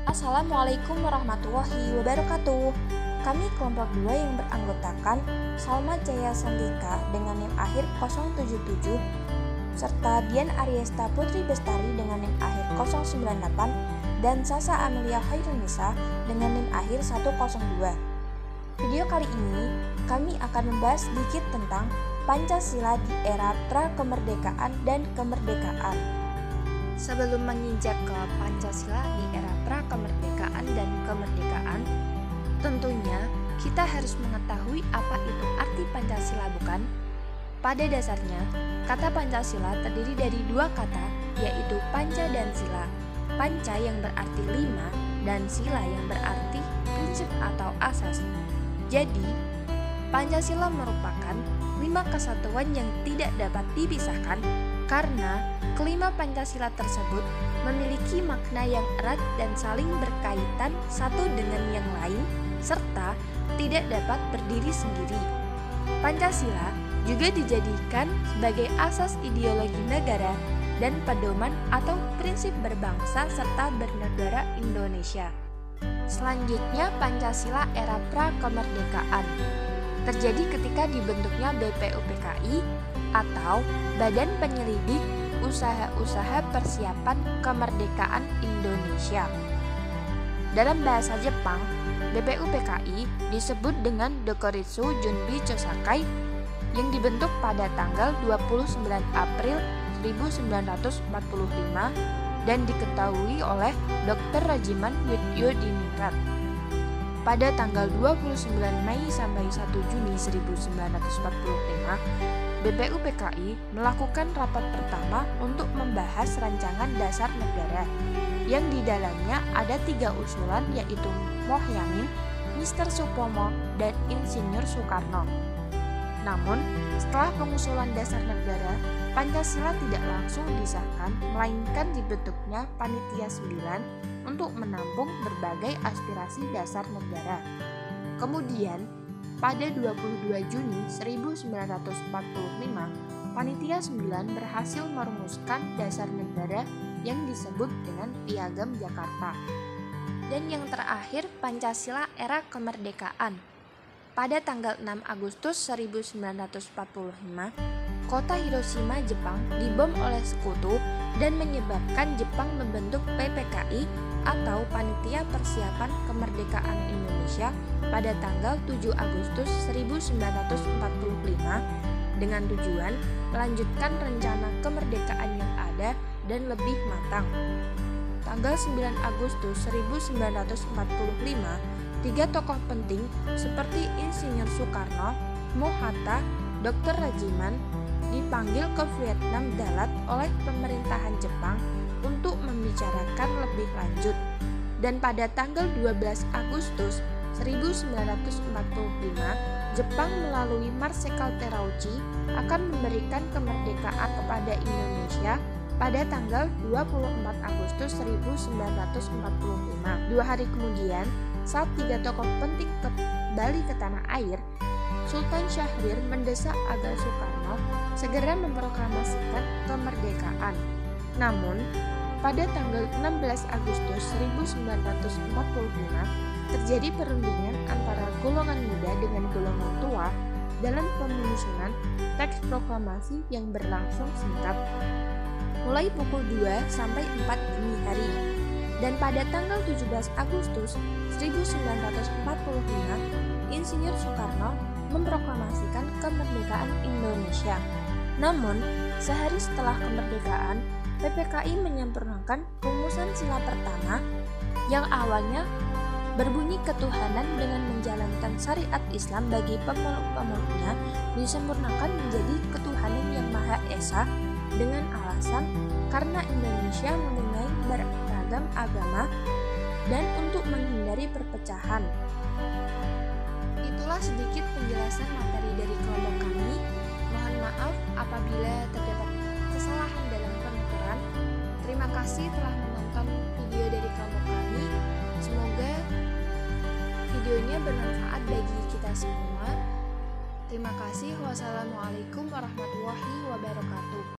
Assalamualaikum warahmatullahi wabarakatuh. Kami kelompok 2 yang beranggotakan Salma Jaya Santika dengan NIM akhir 077 serta Dian Ariesta Putri Bestari dengan NIM akhir 098 dan Sasa Amelia Khairunisa dengan NIM akhir 102. Video kali ini kami akan membahas sedikit tentang Pancasila di era pra-kemerdekaan dan kemerdekaan. Sebelum menginjak ke Pancasila di era pra-kemerdekaan dan kemerdekaan, tentunya kita harus mengetahui apa itu arti Pancasila, bukan? Pada dasarnya, kata Pancasila terdiri dari dua kata, yaitu panca dan sila. Panca yang berarti 5 dan sila yang berarti prinsip atau asas. Jadi, Pancasila merupakan 5 kesatuan yang tidak dapat dipisahkan karena kelima Pancasila tersebut memiliki makna yang erat dan saling berkaitan satu dengan yang lain serta tidak dapat berdiri sendiri. Pancasila juga dijadikan sebagai asas ideologi negara dan pedoman atau prinsip berbangsa serta bernegara Indonesia. Selanjutnya, Pancasila era pra-kemerdekaan terjadi ketika dibentuknya BPUPKI atau Badan Penyelidik Usaha-Usaha Persiapan Kemerdekaan Indonesia. Dalam bahasa Jepang, BPUPKI disebut dengan Dokuritsu Junbi Chosakai yang dibentuk pada tanggal 29 April 1945 dan diketahui oleh Dr. Rajiman Widyodiningrat. Pada tanggal 29 Mei sampai 1 Juni 1945, BPUPKI melakukan rapat pertama untuk membahas rancangan dasar negara, yang di dalamnya ada 3 usulan yaitu Mohyamin, Mr. Supomo, dan Insinyur Soekarno. Namun, setelah pengusulan dasar negara, Pancasila tidak langsung disahkan, melainkan dibentuknya Panitia 9 untuk menampung berbagai aspirasi dasar negara. Kemudian, pada 22 Juni 1945, Panitia 9 berhasil merumuskan dasar negara yang disebut dengan Piagam Jakarta. Dan yang terakhir, Pancasila era kemerdekaan. Pada tanggal 6 Agustus 1945, kota Hiroshima, Jepang dibom oleh sekutu dan menyebabkan Jepang membentuk PPKI atau Panitia Persiapan Kemerdekaan Indonesia pada tanggal 7 Agustus 1945 dengan tujuan melanjutkan rencana kemerdekaan yang ada dan lebih matang. Tanggal 9 Agustus 1945, 3 tokoh penting seperti Insinyur Soekarno, Mohatta, Dr. Rajiman dipanggil ke Vietnam Dalat oleh pemerintahan Jepang untuk membicarakan lebih lanjut. Dan pada tanggal 12 Agustus 1945, Jepang melalui Marsekal Terauchi akan memberikan kemerdekaan kepada Indonesia pada tanggal 24 Agustus 1945. 2 hari kemudian, saat 3 tokoh penting kembali ke tanah air, Sultan Syahrir mendesak agar Soekarno segera memproklamasikan kemerdekaan. Namun, pada tanggal 16 Agustus 1945, terjadi perundingan antara golongan muda dengan golongan tua dalam penyusunan teks proklamasi yang berlangsung singkat, mulai pukul 2 sampai 4 dini hari. Dan pada tanggal 17 Agustus 1945, Insinyur Soekarno memproklamasikan kemerdekaan Indonesia. Namun, sehari setelah kemerdekaan, PPKI menyempurnakan rumusan sila pertama yang awalnya berbunyi ketuhanan dengan menjalankan syariat Islam bagi pemeluk-pemeluknya disempurnakan menjadi ketuhanan yang Maha Esa dengan alasan karena Indonesia mempunyai beragam agama dan untuk menghindari perpecahan. Itulah sedikit penjelasan materi dari kelompok kami. Mohon maaf apabila terdapat kesalahan dalam penuturan. Terima kasih telah menonton video dari kelompok kami. Semoga videonya bermanfaat bagi kita semua. Terima kasih. Wassalamualaikum warahmatullahi wabarakatuh.